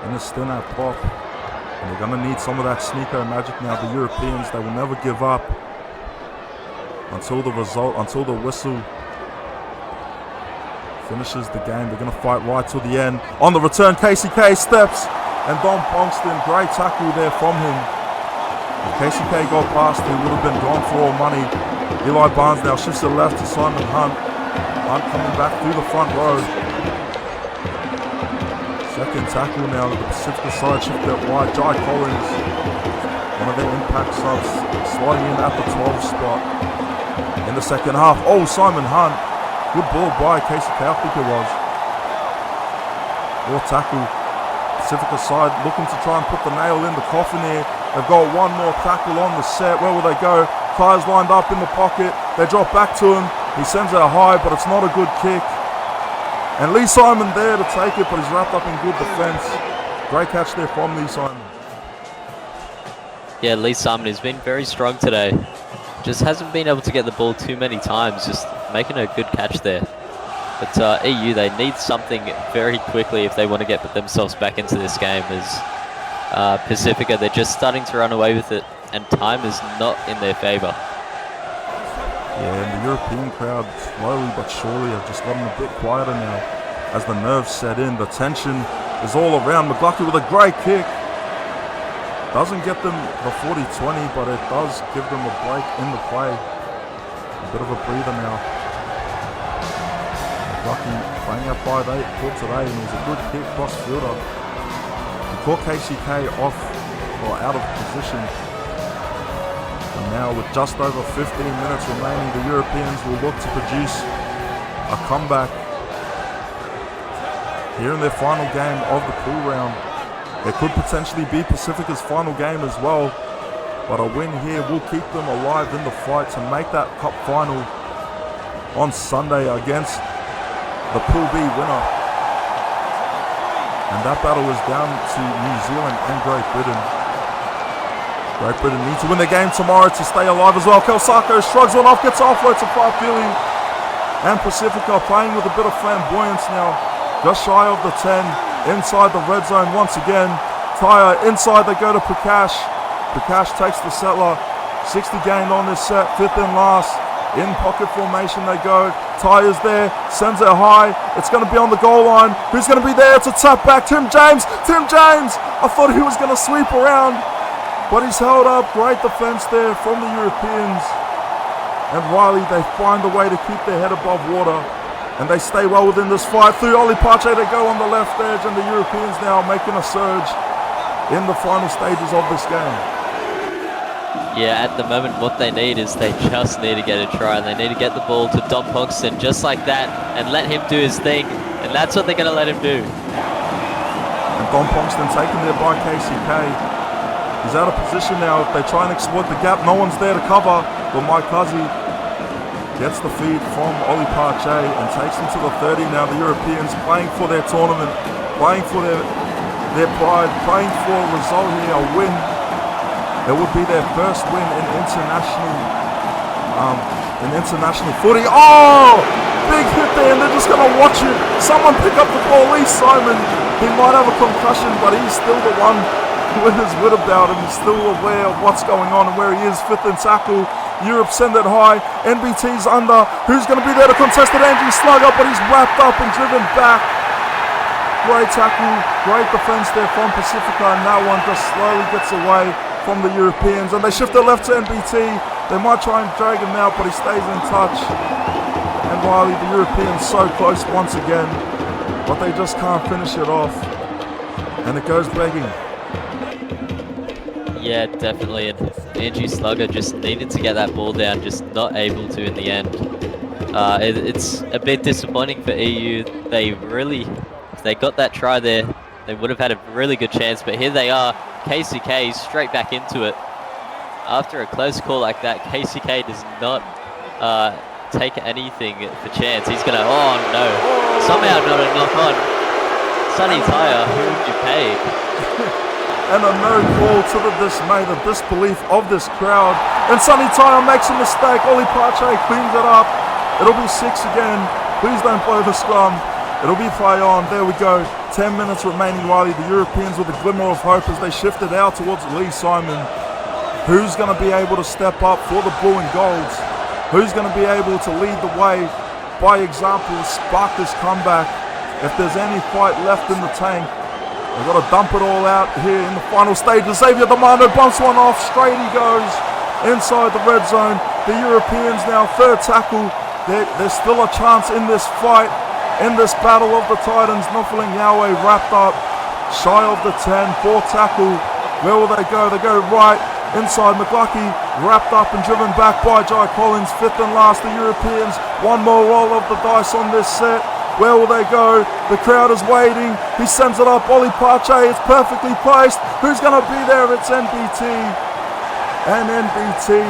A: in his stint at prop. And they're going to need some of that Sneeko magic now. The Europeans, they will never give up until the whistle finishes the game. They're going to fight right till the end. On the return, KCK steps. And Don Ponkston, great tackle there from him. If KCK got past, he would have been gone for all money. Eli Barnes now shifts it left to Simon Hunt. Hunt coming back through the front row. Second tackle now, the Pasifika side shift that wide. Jai Collins, one of their impact subs, sliding in at the 12 spot in the second half. Oh, Simon Hunt, good ball by KCK, I think it was. Or tackle. Pasifika side looking to try and put the nail in the coffin here. They've got one more tackle on the set. Where will they go? Tyre's lined up in the pocket. They drop back to him. He sends it high, but it's not a good kick. And Lee Simon there to take it, but he's wrapped up in good defence. Great catch there from Lee Simon.
B: Yeah, Lee Simon has been very strong today. Just hasn't been able to get the ball too many times, just making a good catch there. But EU, they need something very quickly if they want to get themselves back into this game. As Pasifika, they're just starting to run away with it, and time is not in their favour.
A: Yeah, and the European crowd, slowly but surely, have just gotten a bit quieter now. As the nerves set in, the tension is all around. McLucky with a great kick. Doesn't get them the 40-20, but it does give them a break in the play. A bit of a breather now. McLucky playing at 5'8" for today, and it was a good kick cross fielder. He caught KCK off or out of position. And now with just over 15 minutes remaining, the Europeans will look to produce a comeback here in their final game of the pool round. It could potentially be Pasifika's final game as well, but a win here will keep them alive in the fight to make that cup final on Sunday against the Pool B winner. And that battle is down to New Zealand and Great Britain. Great Britain need to win the game tomorrow to stay alive as well. Kelsako shrugs one off, gets offload to Farfili. And Pasifika playing with a bit of flamboyance now. Just shy of the 10. Inside the red zone once again. Tyre inside, they go to Prakash. Prakash takes the settler. 60 gained on this set, 5th and last. In pocket formation they go. Tyre's there, sends it high. It's going to be on the goal line. Who's going to be there? It's a tap back. Tim James! Tim James! I thought he was going to sweep around, but he's held up. Great defence there from the Europeans. And Riley, they find a way to keep their head above water. And they stay well within this fight. Through Oli Pache, they go on the left edge, and the Europeans now making a surge in the final stages of this game.
B: Yeah, at the moment what they need is they just need to get a try, and they need to get the ball to Dom Ponkston just like that and let him do his thing, and that's what they're going to let him do.
A: And Dom Ponkston taken there by KCK. He's out of position now. If they try and exploit the gap, no one's there to cover, but Mike Kazi gets the feed from Oli Pache and takes them to the 30 now. The Europeans playing for their tournament, playing for their pride, playing for a result here, a win. It would be their first win in international footy. Oh! Big hit there, and they're just going to watch it. Someone pick up the ball. Lee Simon, he might have a concussion, but he's still the one with his wit about him. He's still aware of what's going on and where he is. 5th and tackle. Europe send it high. NBT's under. Who's going to be there to contest it? Angie Slugger, but he's wrapped up and driven back. Great tackle, great defence there from Pasifika, and that one just slowly gets away from the Europeans. And they shift it left to NBT. They might try and drag him out, but he stays in touch. And Riley, the Europeans so close once again, but they just can't finish it off. And it goes begging.
B: Yeah, definitely. And Angie Slugger just needed to get that ball down, just not able to in the end. It's a bit disappointing for EU. If they got that try there, they would have had a really good chance. But here they are, KCK straight back into it. After a close call like that, KCK does not take anything for chance. He's going to, oh no, somehow not a knock on. Sonny Tyre, who you paid.
A: And a no call to the dismay, the disbelief of this crowd. And Sonny Tyre makes a mistake. Oli Pache cleans it up. It'll be 6 again. Please don't blow the scrum. It'll be play on. There we go. 10 minutes remaining, Riley. The Europeans with a glimmer of hope as they shift it out towards Lee Simon. Who's going to be able to step up for the blue and golds? Who's going to be able to lead the way by example, spark this comeback? If there's any fight left in the tank, they've got to dump it all out here in the final stages. Xavier Demando bumps one off. Straight he goes inside the red zone. The Europeans now, 3rd tackle. There's still a chance in this fight, in this battle of the Titans. Nufaling Yahweh wrapped up shy of the 10. 4th tackle. Where will they go? They go right inside. McLucky wrapped up and driven back by Jai Collins. 5th and last. The Europeans, one more roll of the dice on this set. Where will they go? The crowd is waiting. He sends it up. Oli Pache, it's perfectly placed. Who's going to be there? It's NBT. And NBT,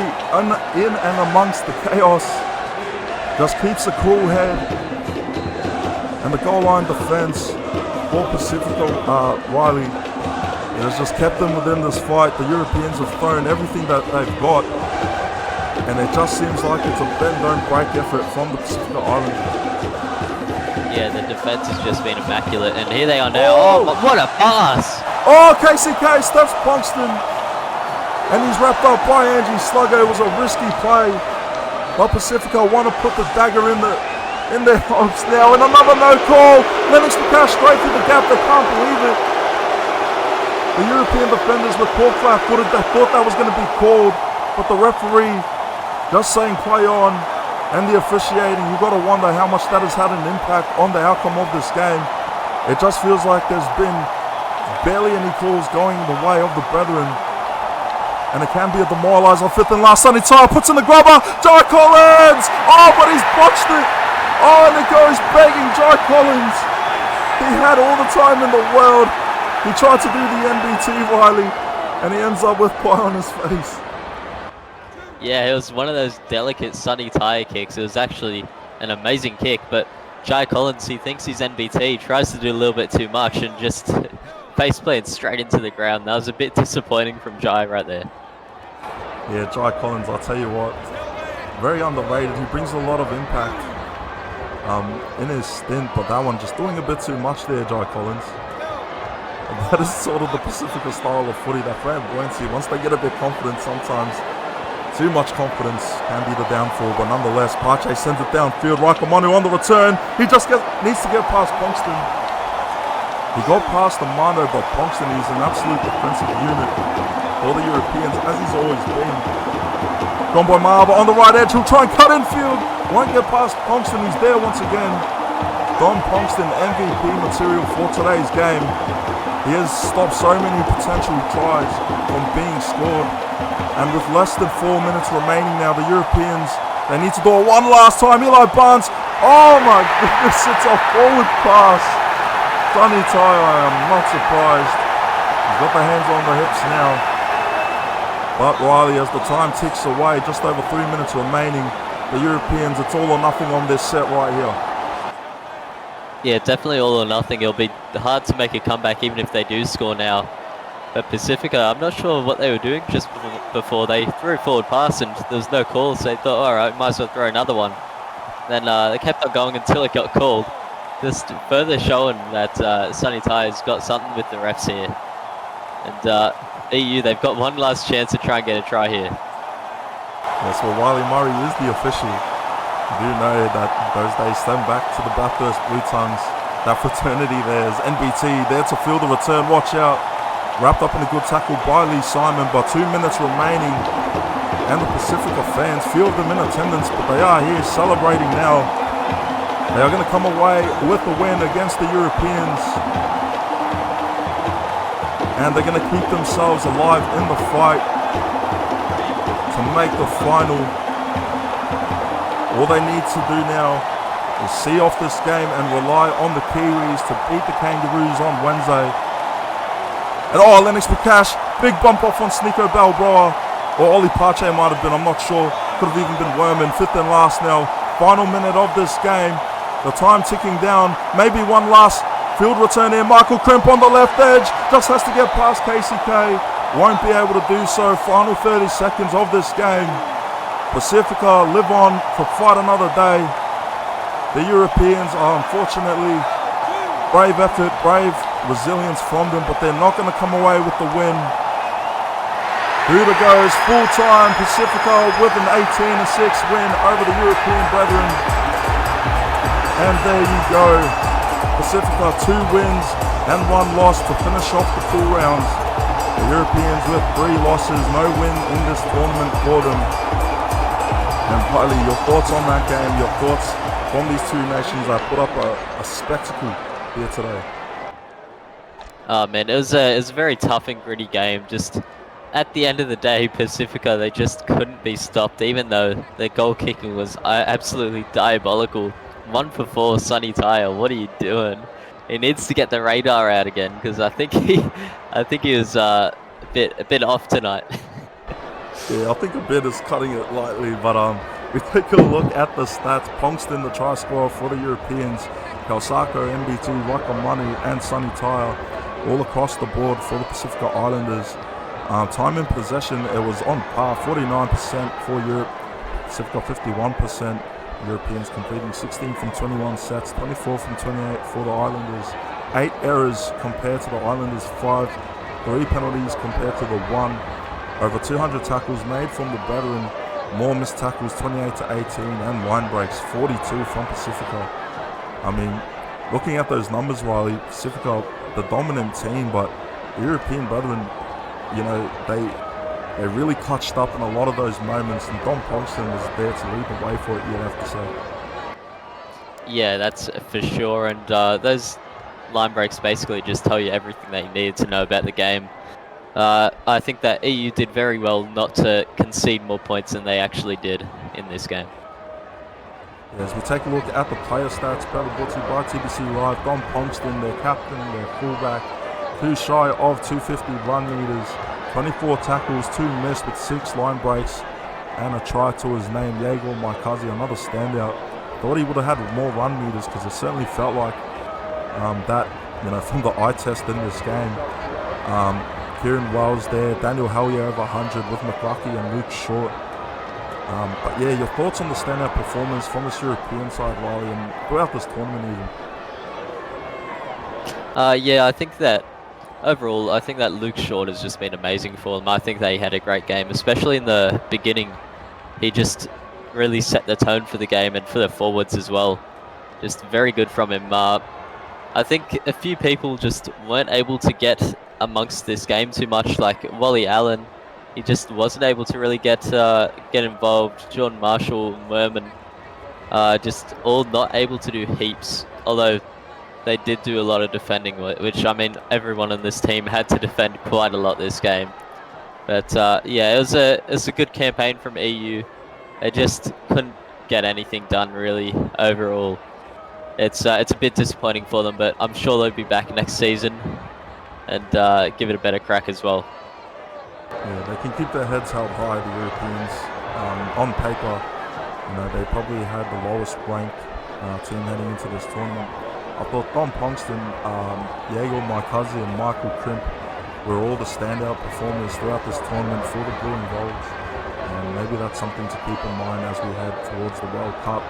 A: in and amongst the chaos, just keeps a cool head. And the goal line defense for Pasifika, Riley, it has just kept them within this fight. The Europeans have thrown everything that they've got, and it just seems like it's a bend don't break effort from the Pasifika Islanders.
B: Yeah, the defense has just been immaculate, and here they are now. Oh, what a pass!
A: Oh, KCK steps Ponkston, and he's wrapped up by Angie Sluggo. It was a risky play, but Pasifika want to put the dagger in their hopes now, and another no call. Lennox Cash straight through the gap. They can't believe it. The European defenders were caught flat-footed. They thought that was going to be called, but the referee just saying play on. And the officiating, you've got to wonder how much that has had an impact on the outcome of this game. It just feels like there's been barely any calls going the way of the brethren. And it can be a demoralizer. Fifth and last, Sonny Tyre puts in the grubber. Jai Collins! Oh, but he's botched it. Oh, and it goes begging Jai Collins. He had all the time in the world. He tried to do the NBT, Riley, and he ends up with pie on his face.
B: Yeah, it was one of those delicate Sonny Tyre kicks. It was actually an amazing kick, but Jai Collins, he thinks he's NBT, tries to do a little bit too much and just face planted straight into the ground. That was a bit disappointing from Jai right there.
A: Yeah, Jai Collins, I'll tell you what, very underrated. He brings a lot of impact in his stint, but that one just doing a bit too much there, Jai Collins. That is sort of the Pasifika style of footy, that flamboyancy. Once they get a bit confident sometimes, too much confidence can be the downfall, but nonetheless, Pache sends it downfield. Rakamanu on the return. He just needs to get past Ponkston. He got past the Mano, but Ponkston is an absolute defensive unit for the Europeans, as he's always been. Gone by Marber on the right edge. He'll try and cut infield. Won't get past Ponkston. He's there once again. Don Ponkston, MVP material for today's game. He has stopped so many potential tries from being scored. And with less than 4 minutes remaining now, the Europeans, they need to do it one last time. Eli Barnes, oh my goodness, it's a forward pass. Sonny Tyre, I am not surprised. He's got the hands on the hips now. But Riley, as the time ticks away, just over 3 minutes remaining, the Europeans, it's all or nothing on this set right here.
B: Yeah, definitely all or nothing. It'll be hard to make a comeback even if they do score now. But Pasifika, I'm not sure what they were doing just before. They threw a forward pass and there was no call, so they thought, all right, might as well throw another one. Then they kept on going until it got called. Just further showing that Sonny Tyre's got something with the refs here. And EU, they've got one last chance to try and get a try here.
A: Yes, well, Wiley Murray is the official. You do know that those days stem back to the Bathurst Blue Tongues. That fraternity there is NBT there to field the return. Watch out. Wrapped up in a good tackle by Lee Simon, but 2 minutes remaining. And the Pasifika fans, few of them in attendance, but they are here celebrating now. They are going to come away with the win against the Europeans. And they're going to keep themselves alive in the fight to make the final. All they need to do now is see off this game and rely on the Kiwis to beat the Kangaroos on Wednesday. And oh, Lennox Prakash, big bump off on Sneeko Balbroa. Or Ollie Pache might have been, I'm not sure. Could have even been Werman, fifth and last now. Final minute of this game. The time ticking down. Maybe one last field return here. Michael Crimp on the left edge. Just has to get past KCK. Won't be able to do so. Final 30 seconds of this game. Pasifika live on to fight another day. The Europeans are unfortunately brave effort, brave resilience from them, but they're not going to come away with the win. Huda goes full-time. Pasifika with an 18-6 win over the European brethren. And there you go. Pasifika 2 wins and 1 loss to finish off the pool rounds. The Europeans with 3 losses, no win in this tournament for them. And Piley, your thoughts on that game, your thoughts from these two nations that put up a spectacle here today?
B: Oh man, it was a very tough and gritty game. Just at the end of the day, Pasifika, they just couldn't be stopped, even though their goal kicking was absolutely diabolical. 1 for 4, Sonny Tyre, what are you doing? He needs to get the radar out again, because I think he was a bit off tonight.
A: Yeah, I think a bit is cutting it lightly, but we take a look at the stats. Ponkston, the try scorer for the Europeans, Kalsako, MBT, Rakamani and Sunny Tyre all across the board for the Pasifika Islanders. Time in possession, it was on par, 49% for Europe, Pasifika 51%. Europeans completing 16 from 21 sets, 24 from 28 for the Islanders. 8 errors compared to the Islanders' 5, 3 penalties compared to the 1. Over 200 tackles made from the veteran, more missed tackles 28 to 18, and line breaks 42 from Pasifika. I mean, looking at those numbers, Riley, Pasifika, the dominant team, but the European veteran, you know, they really clutched up in a lot of those moments, and Dom Pongston was there to lead the way for it, you'd have to say.
B: Yeah, that's for sure, and those line breaks basically just tell you everything that you need to know about the game. I think that EU did very well not to concede more points than they actually did in this game.
A: As we take a look at the player stats, proudly brought to you by TBC Live, Dom Pongston, their captain, their fullback, 2 shy of 250 run meters, 24 tackles, 2 missed with 6 line breaks, and a try to his name. Yegor Maikazi, another standout. Thought he would have had more run meters because it certainly felt like that, you know, from the eye test in this game. Kieran Wells there, Daniel Hellier over 100 with McLucky and Luke Short. But yeah, your thoughts on the standout performance from this European side, Riley, and throughout this tournament even?
B: Yeah, I think that overall, I think that Luke Short has just been amazing for them. I think they had a great game, especially in the beginning. He just really set the tone for the game and for the forwards as well. Just very good from him. I think a few people just weren't able to get amongst this game too much, like Wally Allen. He just wasn't able to really get involved. John Marshall, Merman, just all not able to do heaps, although they did do a lot of defending, which, I mean, everyone on this team had to defend quite a lot this game. But yeah, it was a good campaign from EU. They just couldn't get anything done really overall. It's a bit disappointing for them, but I'm sure they'll be back next season and give it a better crack as well.
A: Yeah, they can keep their heads held high, the Europeans. On paper, you know, they probably had the lowest ranked team heading into this tournament. I thought Dom Pongston, Yegor Maikazi and Michael Crimp were all the standout performers throughout this tournament for the Blue and Golds. And maybe that's something to keep in mind as we head towards the World Cup.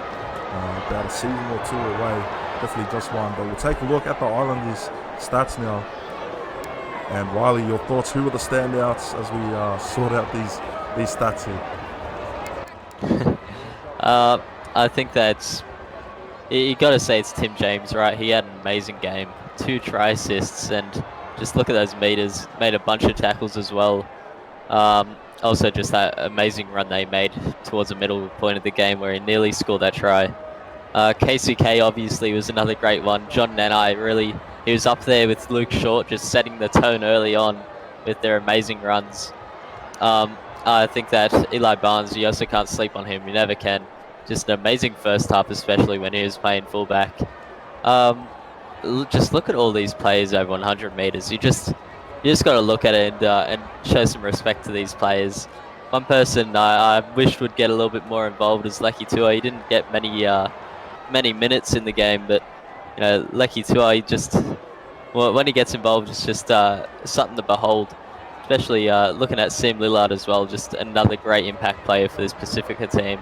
A: About a season or 2 away, definitely just one. But we'll take a look at the Islanders' stats now. And Riley, your thoughts? Who were the standouts as we sort out these stats here?
B: I think that's, you got to say it's Tim James, right? He had an amazing game, 2 try assists, and just look at those meters. Made a bunch of tackles as well. Also, just that amazing run they made towards the middle point of the game where he nearly scored that try. KCK obviously was another great one. John Nanai really, he was up there with Luke Short, just setting the tone early on with their amazing runs. I think that Eli Barnes, you also can't sleep on him. You never can. Just an amazing first half, especially when he was playing fullback. Just look at all these players over 100 meters. You just got to look at it and show some respect to these players. One person I wished would get a little bit more involved is Lecky Tua. He didn't get many minutes in the game, but you know, Lecky Tua, he just, well, when he gets involved, it's just something to behold. Especially looking at Sim Lillard as well, just another great impact player for this Pasifika team.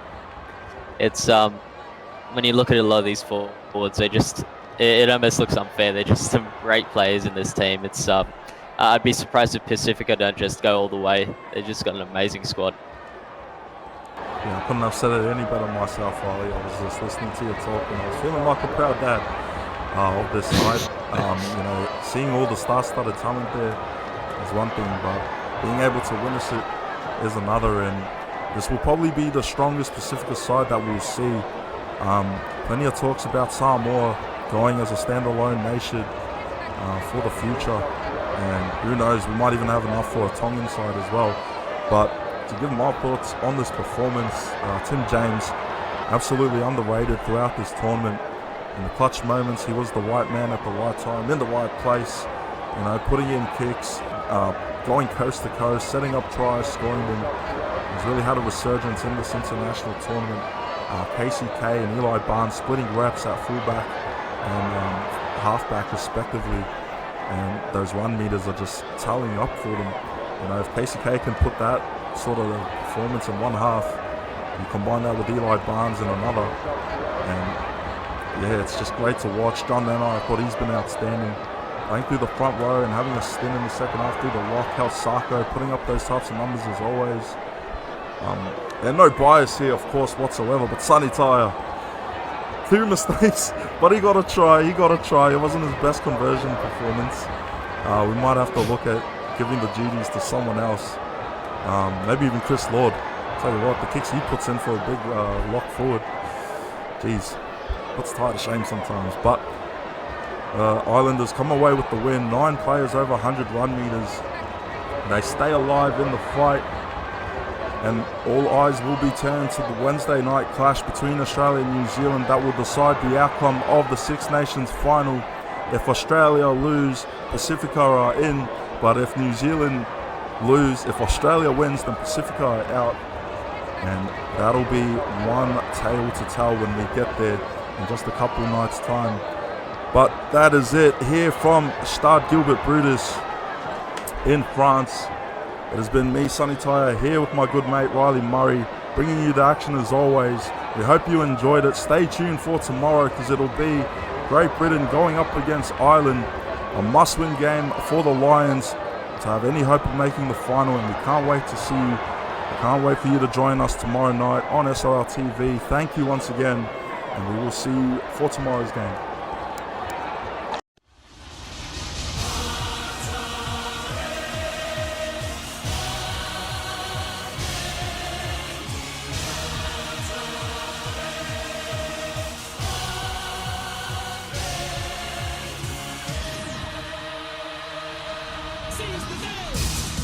B: It's when you look at a lot of these forwards, they just, it almost looks unfair. They're just some great players in this team. It's I'd be surprised if Pasifika don't just go all the way. They just got an amazing squad.
A: Yeah, I couldn't have said it any better myself, Riley. I was just listening to you talk and I was feeling like a proud dad of this side. You know, seeing all the star-studded talent there is one thing, but being able to witness it is another, and this will probably be the strongest Pasifika side that we'll see. Plenty of talks about Samoa going as a standalone nation for the future, and who knows, we might even have enough for a Tongan side as well. But to give my thoughts on this performance, Tim James, absolutely underrated throughout this tournament. In the clutch moments, he was the right man at the right time, in the right place, you know, putting in kicks, going coast to coast, setting up tries, scoring them. He's really had a resurgence in this international tournament. KCK and Eli Barnes splitting reps at fullback and halfback respectively, and those run meters are just tallying up for them. You know, if Pasifika can put that sort of performance in one half, you combine that with Eli Barnes in another, and yeah, it's just great to watch. John Nanai, I thought he's been outstanding, playing through the front row and having a stint in the second half through the lock. Hal Sarko putting up those types of numbers as always. There's no bias here, of course, whatsoever, but Sonny Tyre, 2 mistakes, but he got a try. It wasn't his best conversion performance. We might have to look at giving the duties to someone else, maybe even Chris Lord. Tell you what, the kicks he puts in for a big lock forward, geez, puts Ty to shame sometimes. But Islanders come away with the win. 9 players over 100 run meters. They stay alive in the fight, and all eyes will be turned to the Wednesday night clash between Australia and New Zealand that will decide the outcome of the Six Nations final. If Australia lose, Pasifika are in, but if New Zealand lose, if Australia wins, then Pasifika are out, and that'll be one tale to tell when we get there in just a couple nights' time. But that is it here from Stade Gilbert Brutus in France. It has been me, Sonny Tyre, here with my good mate Riley Murray, bringing you the action as always. We hope you enjoyed it. Stay tuned for tomorrow, because it'll be Great Britain going up against Ireland, a must-win game for the Lions to have any hope of making the final, and we can't wait to see you. We can't wait for you to join us tomorrow night on SRL TV. Thank you once again, and we will see you for tomorrow's game.
C: Seize the day!